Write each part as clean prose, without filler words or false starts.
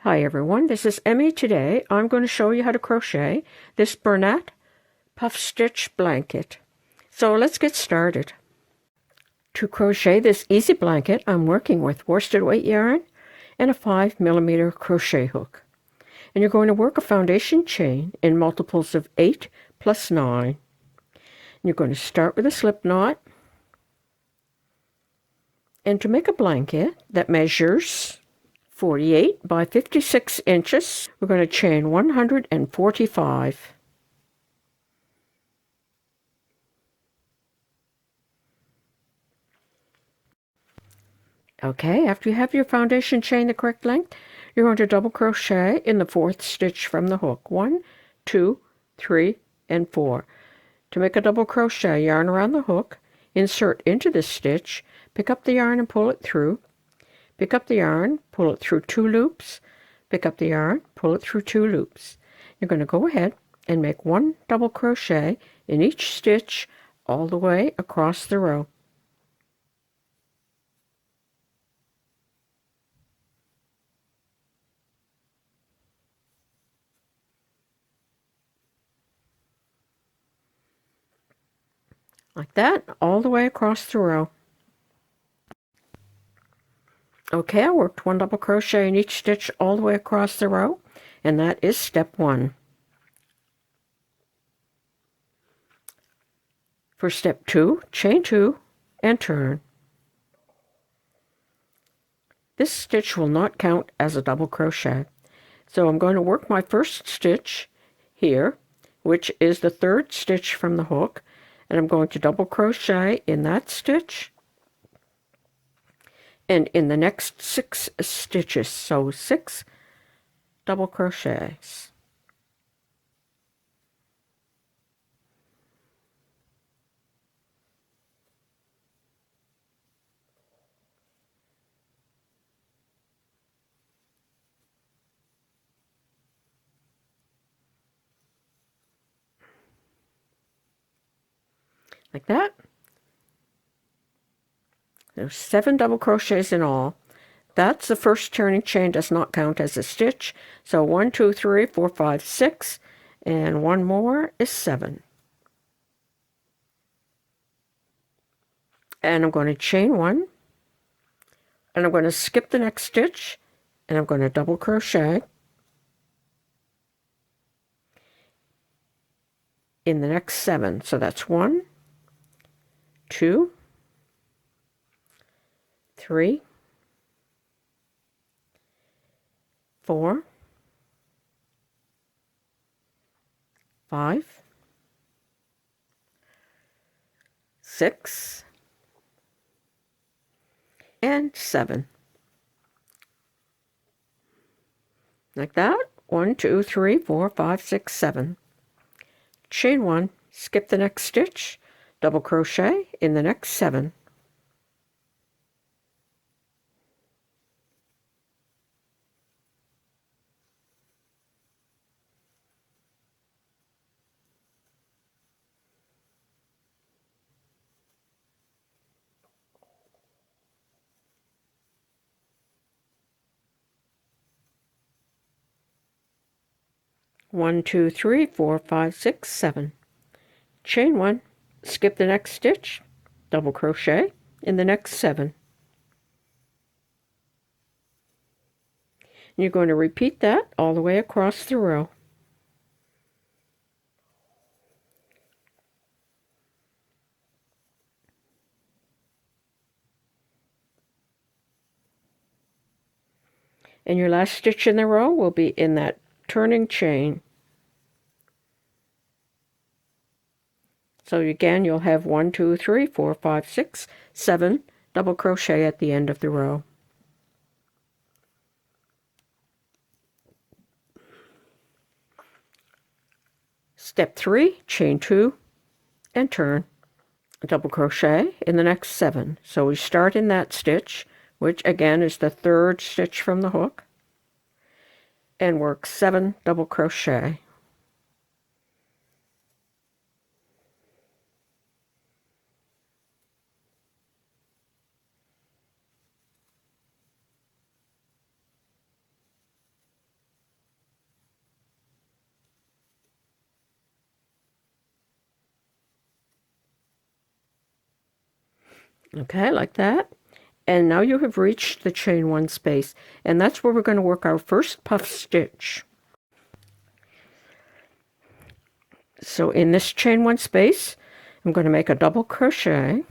Hi everyone, this is Emmy. Today I'm going to show you how to crochet this BERNAT Puff Stitch Blanket. So let's get started. To crochet this easy blanket, I'm working with worsted weight yarn and a 5mm crochet hook. And you're going to work a foundation chain in multiples of 8 plus 9. And you're going to start with a slip knot. And to make a blanket that measures 48 by 56 inches, we're going to chain 145. Okay, after you have your foundation chain the correct length, you're going to double crochet in the 4th stitch from the hook. 1, 2, 3, and 4. To make a double crochet, yarn around the hook, insert into this stitch, pick up the yarn and pull it through. Pick up the yarn, pull it through 2 loops, pick up the yarn, pull it through 2 loops. You're going to go ahead and make 1 double crochet in each stitch all the way across the row. Like that, all the way across the row. Okay, I worked 1 double crochet in each stitch all the way across the row, and that is step 1. For step 2, chain 2 and turn. This stitch will not count as a double crochet. So I'm going to work my first stitch here, which is the 3rd stitch from the hook, and I'm going to double crochet in that stitch and in the next 6 stitches, so 6 double crochets. Like that. There's 7 double crochets in all. That's the first turning chain, does not count as a stitch. So 1, 2, 3, 4, 5, 6, and 1 more is 7. And I'm going to chain 1, and I'm going to skip the next stitch, and I'm going to double crochet in the next 7. So that's 1, 2, 3, 4, 5, 6, and 7. Like that. 1, 2, 3, 4, 5, 6, 7. Chain 1, skip the next stitch, double crochet in the next 7. One, 2, 3, 4, 5, 6, 7. Chain 1, skip the next stitch, double crochet in the next 7. And you're going to repeat that all the way across the row. And your last stitch in the row will be in that turning chain. So again, you'll have 1, 2, 3, 4, 5, 6, 7 double crochet at the end of the row. Step 3, chain 2 and turn. Double crochet in the next 7. So we start in that stitch, which again is the 3rd stitch from the hook, and work 7 double crochet. Okay, like that. And now you have reached the chain one space, and that's where we're going to work our first puff stitch. So in this chain one space, I'm going to make a double crochet,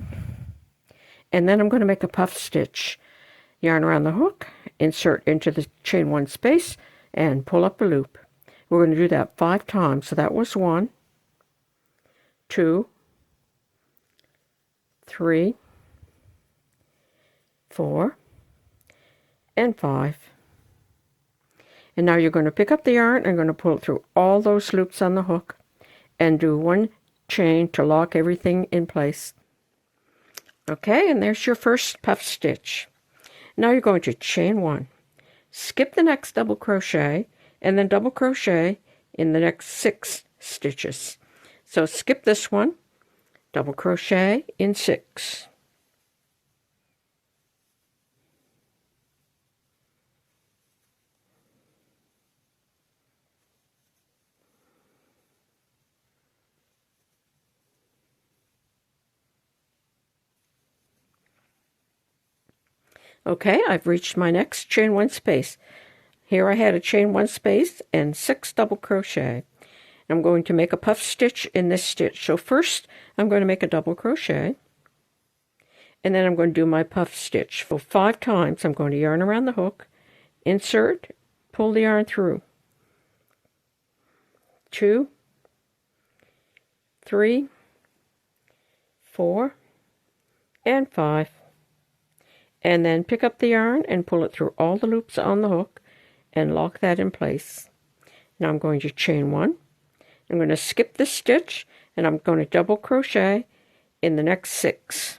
and then I'm going to make a puff stitch. Yarn around the hook, insert into the chain one space, and pull up a loop. We're going to do that 5 times. So that was 1, 2, 3, 4, and 5. And now you're going to pick up the yarn and going to pull it through all those loops on the hook and do 1 chain to lock everything in place. Okay, and there's your first puff stitch. Now you're going to chain 1, skip the next double crochet, and then double crochet in the next 6 stitches. So skip this one, double crochet in 6. Okay, I've reached my next chain 1 space. Here I had a chain 1 space and 6 double crochet. I'm going to make a puff stitch in this stitch. So first I'm going to make a double crochet, and then I'm going to do my puff stitch. For 5 times I'm going to yarn around the hook, insert, pull the yarn through. 2, 3, 4, and 5. And then pick up the yarn and pull it through all the loops on the hook and lock that in place. Now I'm going to chain 1. I'm going to skip this stitch and I'm going to double crochet in the next 6.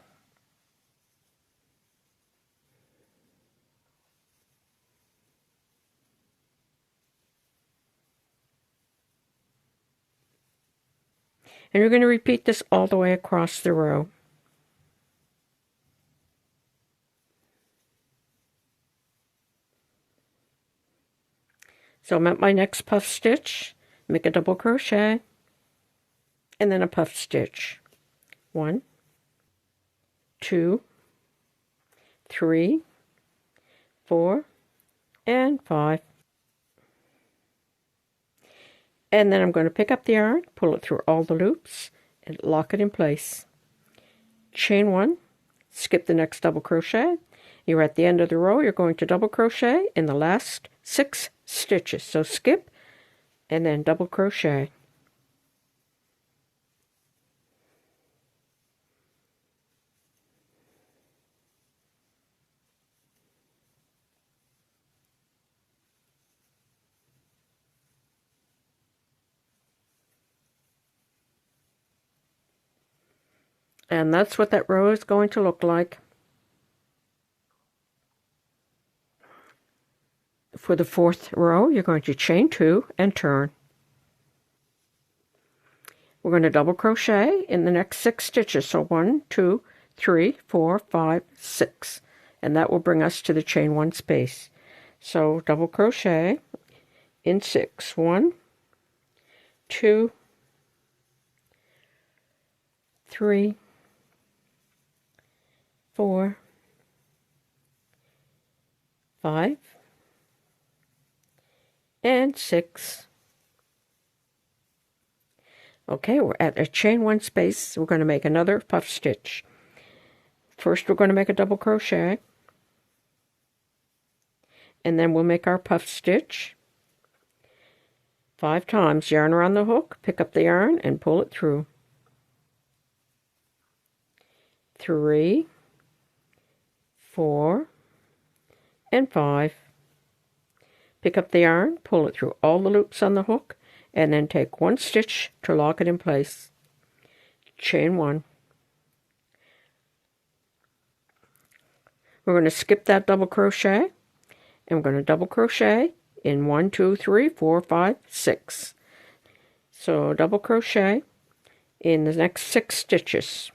And you're going to repeat this all the way across the row. So I'm at my next puff stitch, make a double crochet, and then a puff stitch. 1, 2, 3, 4, and 5. And then I'm going to pick up the yarn, pull it through all the loops, and lock it in place. Chain 1, skip the next double crochet. You're at the end of the row, you're going to double crochet in the last 6 stitches. So skip and then double crochet. And that's what that row is going to look like. For the 4th row, you're going to chain 2 and turn. We're going to double crochet in the next 6 stitches. So 1, 2, 3, 4, 5, 6. And that will bring us to the chain 1 space. So double crochet in 6. 1, 2, 3, 4, 5, and 6. Okay, we're at a chain 1 space. We're going to make another puff stitch. First we're going to make a double crochet, and then we'll make our puff stitch 5 times. Yarn around the hook, pick up the yarn and pull it through. 3, 4, and 5. Pick up the yarn, pull it through all the loops on the hook, and then take 1 stitch to lock it in place. Chain 1. We're going to skip that double crochet, and we're going to double crochet in 1, 2, 3, 4, 5, 6. So double crochet in the next 6 stitches.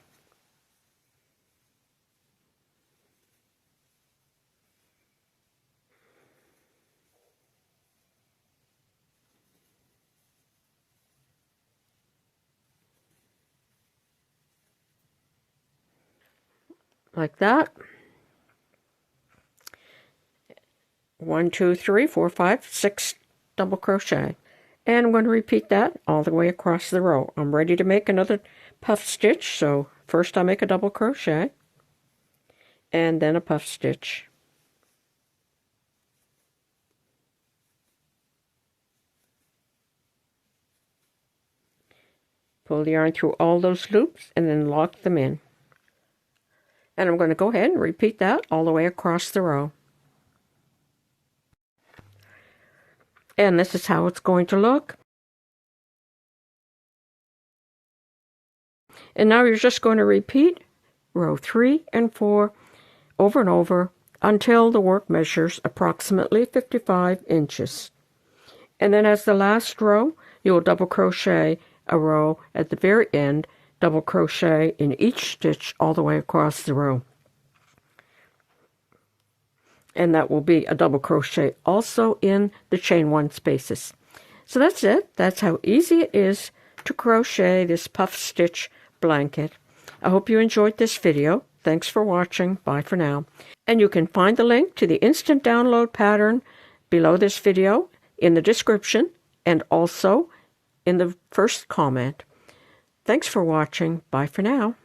like that. 1, 2, 3, 4, 5, 6 double crochet. And I'm going to repeat that all the way across the row. I'm ready to make another puff stitch, so first I make a double crochet and then a puff stitch. Pull the yarn through all those loops and then lock them in. And I'm going to go ahead and repeat that all the way across the row. And this is how it's going to look. And now you're just going to repeat row 3 and 4 over and over until the work measures approximately 55 inches. And then as the last row, you will double crochet a row at the very end, double crochet in each stitch all the way across the row. And that will be a double crochet also in the chain 1 spaces. So that's it. That's how easy it is to crochet this puff stitch blanket. I hope you enjoyed this video. Thanks for watching. Bye for now. And you can find the link to the instant download pattern below this video in the description and also in the first comment. Thanks for watching. Bye for now.